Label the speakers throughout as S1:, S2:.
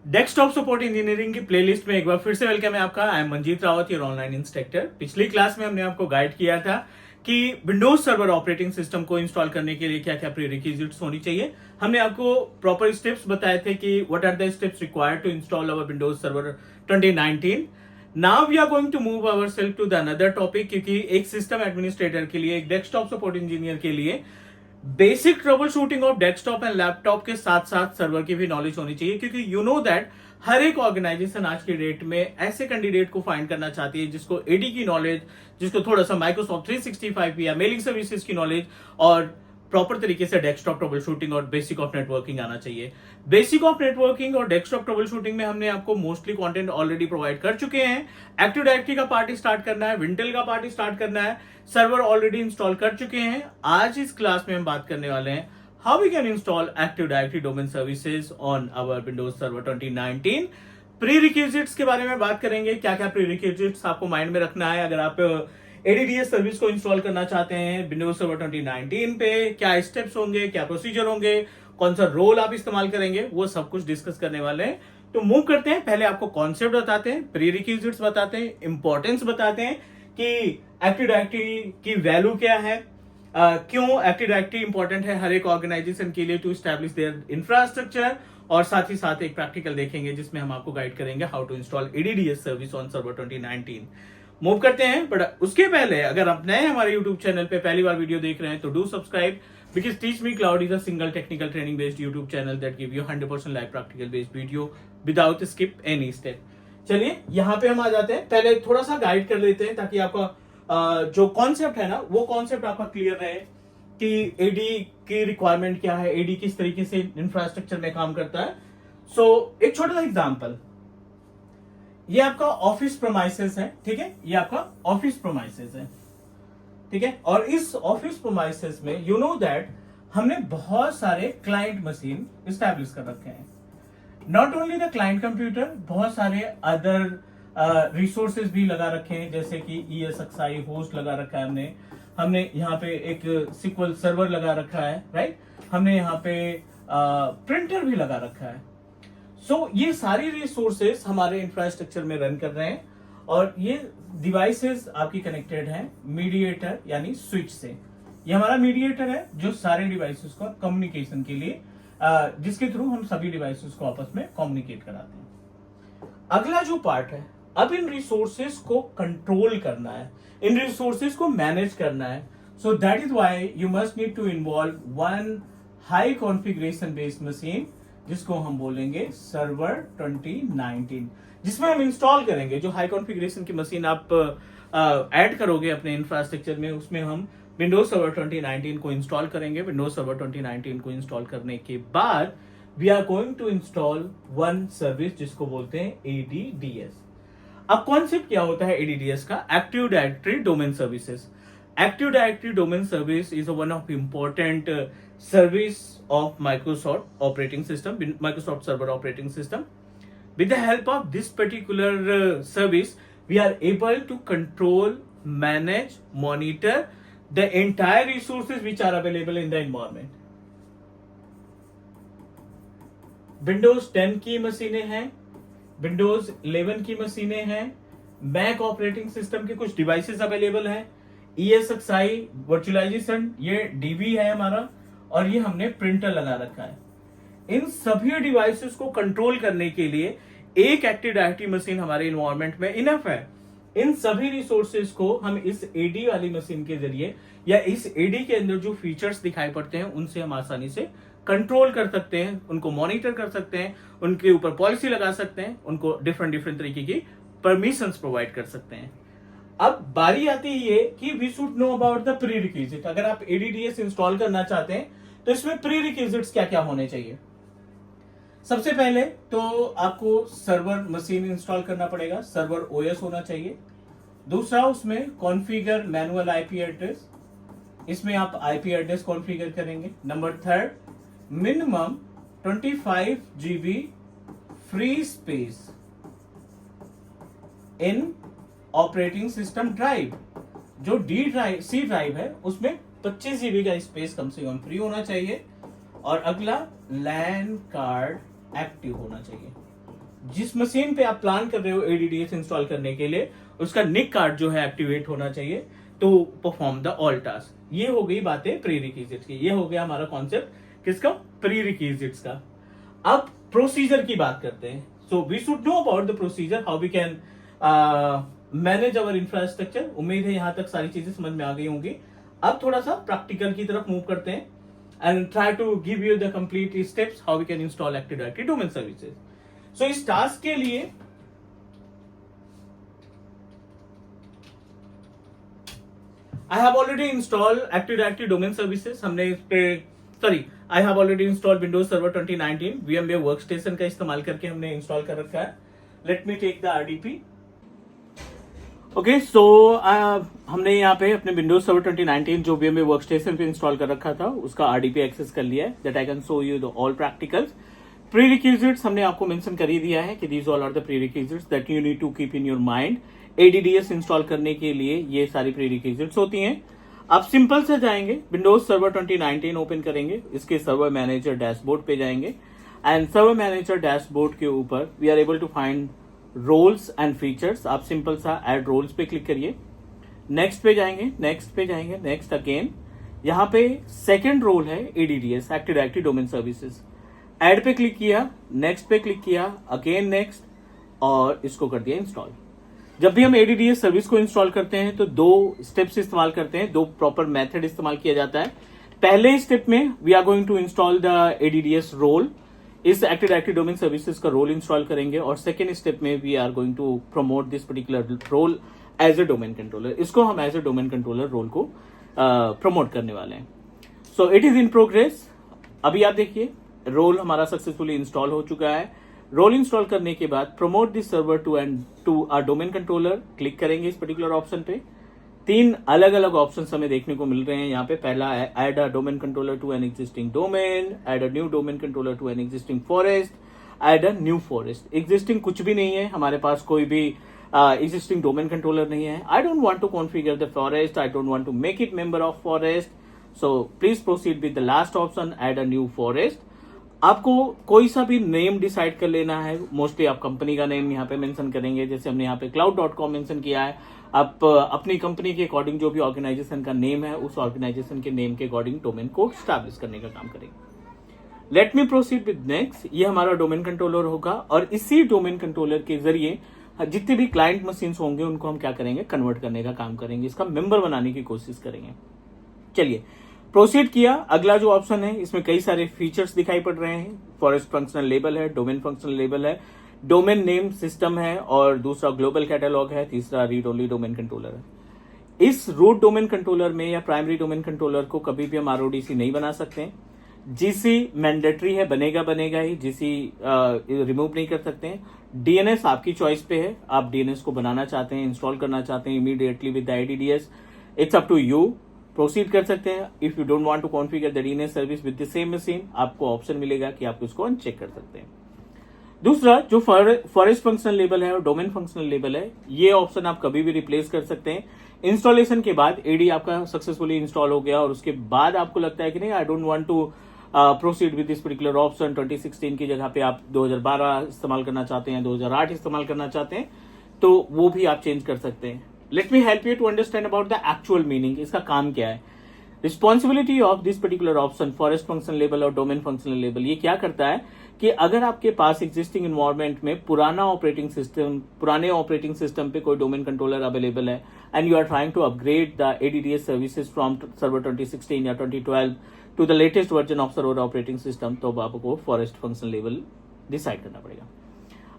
S1: Desktop support engineering की playlist में एक बार फिर से वेलकम है आपका। I am Manjeet Rawat, your online instructor. पिछली क्लास में हमने आपको गाइड किया था कि विंडोज सर्वर ऑपरेटिंग सिस्टम को इंस्टॉल करने के लिए क्या क्या प्रीरिक्विजिट्स होनी चाहिए। हमने आपको प्रॉपर स्टेप्स बताए थे कि what are the steps required to install our Windows server 2019। Now we are going to move our self to the another topic, क्योंकि एक सिस्टम एडमिनिस्ट्रेटर के लिए, एक डेस्कटॉप सपोर्ट इंजीनियर के लिए basic trouble shooting of desktop and laptop के साथ साथ सर्वर की भी नॉलेज होनी चाहिए, क्योंकि यू नो दैट हर एक ऑर्गेनाइजेशन आज की डेट में ऐसे कैंडिडेट को फाइंड करना चाहती है जिसको एडी की नॉलेज, जिसको थोड़ा सा माइक्रोसॉफ्ट 365 या मेलिंग सर्विसेज की नॉलेज और प्रॉपर तरीके से डेस्कटॉप ट्रबल शूटिंग और बेसिक ऑफ नेटवर्किंग आना चाहिए। बेसिक ऑफ नेटवर्किंग और डेस्कटॉप ट्रबल शूटिंग में हमने आपको मोस्टली कंटेंट ऑलरेडी प्रोवाइड कर चुके हैं। एक्टिव डायरेक्टरी का पार्ट स्टार्ट करना है, विंटेल का पार्ट स्टार्ट करना है, सर्वर ऑलरेडी इंस्टॉल कर चुके हैं। आज इस क्लास में हम बात करने वाले हैं how we can install active directory domain services on our Windows server 2019। Prerequisites के बारे में बात करेंगे, क्या क्या प्रीरिक्विजिट्स आपको माइंड में रखना है अगर आप एडीडीएस सर्विस को इंस्टॉल करना चाहते हैं विंडोज सर्वर 2019 पे। क्या स्टेप्स होंगे, क्या प्रोसीजर होंगे, कौन सा रोल आप इस्तेमाल करेंगे, वो सब कुछ डिस्कस करने वाले हैं। तो मूव करते हैं। पहले आपको कॉन्सेप्ट बताते हैं, प्रीरिक्विजिट्स बताते हैं, इंपॉर्टेंस बताते हैं कि एक्टिव डायरेक्टरी की वैल्यू क्या है, क्यों एक्टिव डायरेक्टरी इंपॉर्टेंट है हर एक ऑर्गेनाइजेशन के लिए टू एस्टैब्लिश देयर इंफ्रास्ट्रक्चर, और साथ ही साथ एक प्रैक्टिकल देखेंगे जिसमें हम आपको गाइड करेंगे how to install ADDS service on server 2019। Move करते हैं, बट उसके पहले अगर आप नए हमारे यूट्यूब चैनल पे पहली बार वीडियो देख रहे हैं तो do subscribe, because teach Me cloud is a single technical training based YouTube channel that give you 100% live practical based video without skip any step. चलिए यहाँ पे हम आ जाते हैं। पहले थोड़ा सा गाइड कर लेते हैं ताकि आपका जो कॉन्सेप्ट है ना वो कॉन्सेप्ट आपका क्लियर रहे कि एडी की रिक्वायरमेंट क्या है, एडी किस तरीके से इंफ्रास्ट्रक्चर में काम करता है। सो एक छोटा सा एग्जांपल, ये आपका ऑफिस प्रोमाइसेस है, ठीक है, ये आपका ऑफिस प्रोमाइसेस है, ठीक है। और इस ऑफिस प्रोमाइसेस में यू नो दैट हमने बहुत सारे क्लाइंट मशीन स्टैब्लिश कर रखे हैं। Not only the client computer, बहुत सारे अदर रिसोर्सेज भी लगा रखे हैं, जैसे कि ESXi होस्ट लगा रखा है हमने यहाँ पे एक SQL सर्वर लगा रखा है, राइट। हमने यहाँ पे प्रिंटर भी लगा रखा है। सो ये सारी रिसोर्सेस हमारे इंफ्रास्ट्रक्चर में रन कर रहे हैं और ये डिवाइसेस आपकी कनेक्टेड हैं मीडिएटर यानी स्विच से। ये हमारा मीडिएटर है जो सारे डिवाइसेस को कम्युनिकेशन के लिए जिसके थ्रू हम सभी डिवाइसेस को आपस में कम्युनिकेट कराते हैं। अगला जो पार्ट है, अब इन रिसोर्सेस को कंट्रोल करना है, इन रिसोर्सेस को मैनेज करना है। So that is why you must need to involve one high configuration based machine जिसको हम बोलेंगे सर्वर 2019, जिसमें हम इंस्टॉल करेंगे जो हाई कॉन्फ़िगरेशन की मशीन आप ऐड करोगे अपने इंफ्रास्ट्रक्चर में, उसमें हम विंडोज सर्वर 2019 को इंस्टॉल करेंगे। विंडोज सर्वर 2019 को इंस्टॉल करने के बाद we are going to install one service जिसको बोलते हैं एडीडीएस। अब कॉन्सेप्ट क्या होता है एडीडीएस का? Active directory domain services. Active Directory Domain Service is one of important service of Microsoft operating system, Microsoft Server operating system. With the help of this particular service, we are able to control, manage, monitor the entire resources which are available in the environment. Windows 10 की मशीनें हैं, Windows 11 की मशीनें हैं, Mac operating system के कुछ devices available हैं, ESXi virtualisation, ये DB है हमारा, और ये हमने प्रिंटर लगा रखा है। इन सभी डिवाइसेस को कंट्रोल करने के लिए एक एक्टिव डायरेक्टरी मशीन हमारे इन्वायरमेंट में इनफ है। इन सभी रिसोर्सेज को हम इस एडी वाली मशीन के जरिए या इस एडी के अंदर जो फीचर्स दिखाई पड़ते हैं उनसे हम आसानी से कंट्रोल कर सकते हैं, उनको मॉनिटर कर सकते हैं, उनके ऊपर पॉलिसी लगा सकते हैं, उनको डिफरेंट तरीके की परमिशंस प्रोवाइड कर सकते हैं। अब बारी आती है ये कि we should know about the prerequisite. अगर आप एडीडीएस इंस्टॉल करना चाहते हैं तो इसमें प्रीरिक्विजिट्स क्या क्या होने चाहिए। सबसे पहले तो आपको सर्वर मशीन इंस्टॉल करना पड़ेगा, सर्वर ओएस होना चाहिए। दूसरा, उसमें कॉन्फ़िगर मैनुअल आईपी एड्रेस, इसमें आप आईपी एड्रेस कॉन्फ़िगर करेंगे। Number third, minimum 25 GB free space in operating system drive. जो सी ड्राइव है उसमें 25 GB का स्पेस कम से कम फ्री होना चाहिए। और अगला, लैन कार्ड एक्टिव होना चाहिए। जिस मशीन पे आप प्लान कर रहे हो एडीडीएस इंस्टॉल करने के लिए, उसका निक कार्ड जो है एक्टिवेट होना चाहिए to perform the all task. ये हो गई बातें प्री रिक्विजिट्स की, ये हो गया हमारा कॉन्सेप्ट किसका, प्री रिक्विजिट्स का। अब प्रोसीजर की बात करते हैं। So we should know about the procedure, how we can manage our infrastructure. उम्मीद है यहां तक सारी चीजें समझ में आ गई होंगी। अब थोड़ा सा प्रैक्टिकल की तरफ मूव करते हैं and try to give you the complete steps how we can install active directory domain services. So इस टास्क के लिए I have already installed Active Directory Domain Services। हमने इस पे I have already installed Windows Server 2019 VMware Workstation का इस्तेमाल करके हमने इंस्टॉल कर रखा है। Let me take the RDP। Okay, so हमने यहाँ पे अपने Windows Server 2019 जो VMware Workstation पे इंस्टॉल कर रखा था उसका RDP एक्सेस कर लिया है। That I can show you the all practicals। Prerequisites हमने आपको मेंशन कर ही दिया है कि these all are the prerequisites that you need to keep in your mind। ADDS install करने के लिए ये सारी प्रीरिक्विजिट्स होती हैं। आप सिंपल से जाएंगे, विंडोज सर्वर 2019 ओपन करेंगे, इसके सर्वर मैनेजर डैशबोर्ड पे जाएंगे एंड सर्वर मैनेजर डैशबोर्ड के ऊपर we are able to find roles and features. आप सिंपल सा ऐड रोल्स पे क्लिक करिए, नेक्स्ट पे जाएंगे, नेक्स्ट पे जाएंगे, नेक्स्ट अगेन। यहाँ पे सेकेंड रोल है ADDS active directory domain services. Add पे क्लिक किया, नेक्स्ट पे क्लिक किया, अगेन नेक्स्ट, और इसको कर दिया इंस्टॉल। जब भी हम एडीडीएस सर्विस को इंस्टॉल करते हैं तो दो स्टेप्स इस्तेमाल करते हैं, दो प्रॉपर मेथड इस्तेमाल किया जाता है। पहले स्टेप में we are going to install the ADDS role, इस एक्टिव डायरेक्टरी डोमेन सर्विसेज का रोल इंस्टॉल करेंगे, और सेकेंड स्टेप में we are going to promote this particular role as a domain controller. इसको हम as a domain controller role को promote करने वाले हैं। So it is in progress. अभी आप देखिए रोल हमारा सक्सेसफुली इंस्टॉल हो चुका है। रोल इंस्टॉल करने के बाद promote this server to a domain controller click करेंगे इस पर्टिकुलर ऑप्शन पे। तीन अलग अलग ऑप्शन हमें देखने को मिल रहे हैं यहाँ पे। पहला है add a domain controller to an existing domain, add a new domain controller to an existing forest, add a new forest. Existing कुछ भी नहीं है, हमारे पास कोई भी एग्जिस्टिंग डोमेन कंट्रोलर नहीं है। I don't want to configure the forest, I don't want to make it member of forest, so please proceed with the last option, add a new forest. आपको कोई सा भी नेम डिसाइड कर लेना है। Mostly आप कंपनी का name यहाँ पे मेंशन करेंगे, जैसे हमने यहाँ पे cloud.com मेंशन किया है। आप अपनी कंपनी के अकॉर्डिंग जो भी ऑर्गेनाइजेशन का नेम है उस ऑर्गेनाइजेशन के नेम के अकॉर्डिंग डोमेन को स्टैब्लिश करने का काम करेंगे। Let me proceed with next. ये हमारा डोमेन कंट्रोलर होगा और इसी डोमेन कंट्रोलर के जरिए जितने भी क्लाइंट मशीन होंगे उनको हम क्या करेंगे, कन्वर्ट करने का काम करेंगे, इसका मेंबर बनाने की कोशिश करेंगे। चलिए प्रोसीड किया। अगला जो ऑप्शन है इसमें कई सारे फीचर्स दिखाई पड़ रहे हैं। फॉरेस्ट फंक्शनल लेबल है, डोमेन फंक्शनल लेबल है, डोमेन नेम सिस्टम है, और दूसरा ग्लोबल कैटलॉग है, तीसरा रीड ओनली डोमेन कंट्रोलर है। इस रूट डोमेन कंट्रोलर में या प्राइमरी डोमेन कंट्रोलर को कभी भी हम आरओडीसी नहीं बना सकते। जीसी मैंडेटरी है, बनेगा ही, जीसी रिमूव नहीं कर सकते हैं। डीएनएस आपकी चॉइस पे है, आप डीएनएस को बनाना चाहते हैं, इंस्टॉल करना चाहते हैं immediately with the ADDS, it's up to you. Proceed कर सकते हैं। If you don't want to configure the DNS service with the same machine, आपको ऑप्शन मिलेगा कि आप उसको अनचेक कर सकते हैं। दूसरा जो फॉरेस्ट फंक्शनल लेबल है और डोमेन फंक्शनल लेबल है, ये ऑप्शन आप कभी भी रिप्लेस कर सकते हैं। इंस्टॉलेशन के बाद एडी आपका सक्सेसफुली इंस्टॉल हो गया और उसके बाद आपको लगता है कि नहीं, I don't want to proceed with this particular option, 2016 की जगह पे आप 2012 इस्तेमाल करना चाहते हैं, 2008 इस्तेमाल करना चाहते हैं, तो वो भी आप चेंज कर सकते हैं। Let me help you to understand about the actual meaning, इसका काम क्या है। Responsibility of this particular option forest functional लेबल और डोमेन फंक्शनल लेबल, ये क्या करता है कि अगर आपके पास एग्जिस्टिंग इन्वायरमेंट में पुराने ऑपरेटिंग सिस्टम पे कोई डोमेन कंट्रोलर अवेलेबल है and you are trying to upgrade the ADDS services from server 2016 या 2012 to the latest version of server operating system, तो आपको फॉरेस्ट फंक्शनल लेवल डिसाइड करना पड़ेगा।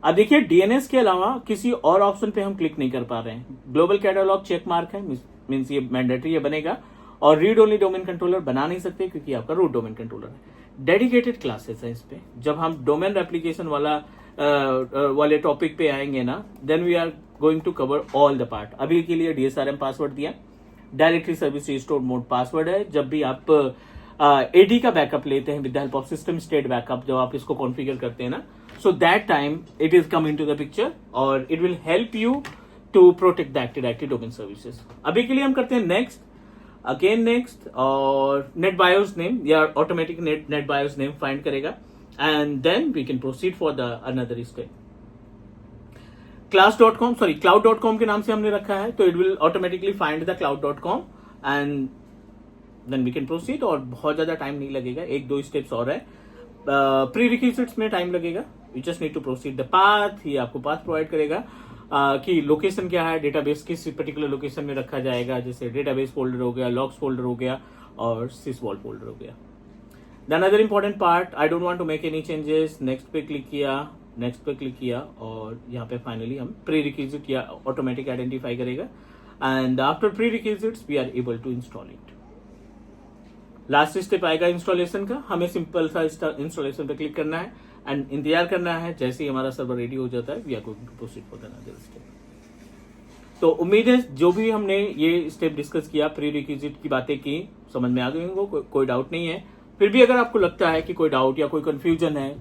S1: अब देखिए डीएनएस के अलावा किसी और ऑप्शन पे हम क्लिक नहीं कर पा रहे हैं। ग्लोबल कैटलॉग चेक मार्क है, मीन्स ये मैंडेटरी है, बनेगा, और रीड ओनली डोमेन कंट्रोलर बना नहीं सकते क्योंकि आपका रूट डोमेन कंट्रोलर है। डेडिकेटेड क्लासेस है इस पे। जब हम डोमेन एप्लीकेशन वाले टॉपिक पे आएंगे ना, then we are going to cover all the part. अभी के लिए डीएसआरएम पासवर्ड दिया, directory service restore mode password है। जब भी आप एडी का बैकअप लेते हैं with the help of system state backup, जब आप इसको कॉन्फ़िगर करते हैं ना, so that time it is come into the picture और it will help you to protect the Active Directory domain services। अभी के लिए हम करते हैं next, again next, और NetBIOS name या automatic NetBIOS name find करेगा and then we can proceed for the another step। cloud.com के नाम से हमने रखा है, तो it will automatically find the cloud.com and then we can proceed. और बहुत ज्यादा टाइम नहीं लगेगा, 1-2 स्टेप्स और है। प्री रिक्विजिट्स में टाइम लगेगा, you just need to proceed the path. ये आपको पाथ प्रोवाइड करेगा कि लोकेशन क्या है, डेटाबेस किस पर्टिकुलर लोकेशन में रखा जाएगा, जैसे डेटाबेस फोल्डर हो गया, लॉग्स फोल्डर हो गया और सिसवॉल फोल्डर हो गया। Then other important part, I don't want to make any changes, next पे क्लिक किया और यहाँ पे फाइनली हम प्री रिक्विजिट या ऑटोमेटिक आइडेंटिफाई करेगा and after prerequisites we are able to install it. Last step आएगा इंस्टॉलेशन का, हमें सिंपल सा इंस्टॉलेशन पे क्लिक करना है एंड इंतजार करना है। जैसे ही हमारा सर्वर रेडी हो जाता है we are going to proceed for the another step. तो उम्मीद है जो भी हमने ये स्टेप डिस्कस किया, प्री रिक्विजिट की बातें की, समझ में आ गई होंगे, कोई डाउट नहीं है। फिर भी अगर आपको लगता है कि कोई डाउट या कोई कंफ्यूजन है,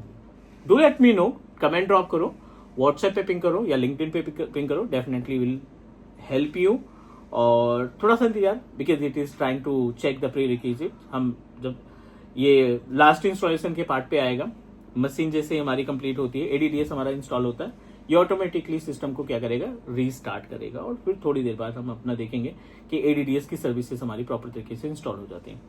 S1: do let me know, comment drop करो, व्हाट्सएप पे पिंग करो या लिंक्डइन पे पिंग करो, डेफिनेटली विल हेल्प यू। और थोड़ा सा इंतजार, because it is trying to check the prerequisite. हम जब ये लास्ट इंस्टॉलेशन के पार्ट पे आएगा, मशीन जैसे ही हमारी कंप्लीट होती है, एडीडीएस हमारा इंस्टॉल होता है, ये ऑटोमेटिकली सिस्टम को क्या करेगा, रीस्टार्ट करेगा और फिर थोड़ी देर बाद हम अपना देखेंगे कि एडीडीएस की सर्विसेज हमारी प्रॉपर तरीके से इंस्टॉल हो जाती हैं।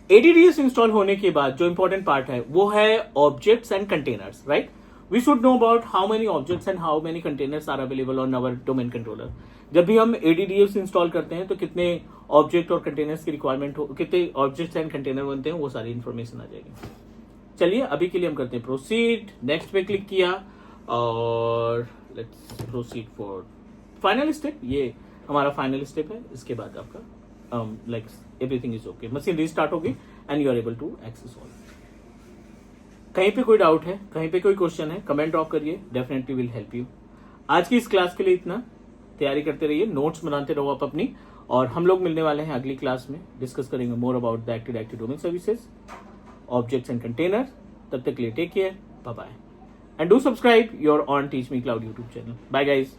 S1: एडीडीएस इंस्टॉल होने के बाद जो इंपॉर्टेंट पार्ट है वो है objects and containers, right? We should know about how many objects and how many containers are available on our domain controller. जब भी हम एडीडीएस इंस्टॉल करते हैं तो कितने ऑब्जेक्ट और कंटेनर्स की रिक्वायरमेंट हो, कितने ऑब्जेक्ट्स एंड कंटेनर बनते हैं, वो सारी इंफॉर्मेशन आ जाएगी। चलिए अभी के लिए हम करते हैं प्रोसीड, नेक्स्ट पे क्लिक किया और let's proceed for final step. ये हमारा फाइनल स्टेप है, इसके बाद आपका like everything is okay, machine restart होगी and you are able to access all. कहीं पे कोई डाउट है, कहीं पे कोई क्वेश्चन है, कमेंट ड्रॉप करिए, डेफिनेटली विल हेल्प यू। आज की इस क्लास के लिए इतना, तैयारी करते रहिए, नोट्स बनाते रहो आप अपनी, और हम लोग मिलने वाले हैं अगली क्लास में, डिस्कस करेंगे more about the active directory domain services, objects and container. तब तक के लिए take care, bye bye, and do subscribe your own Teach Me Cloud YouTube channel. Bye guys.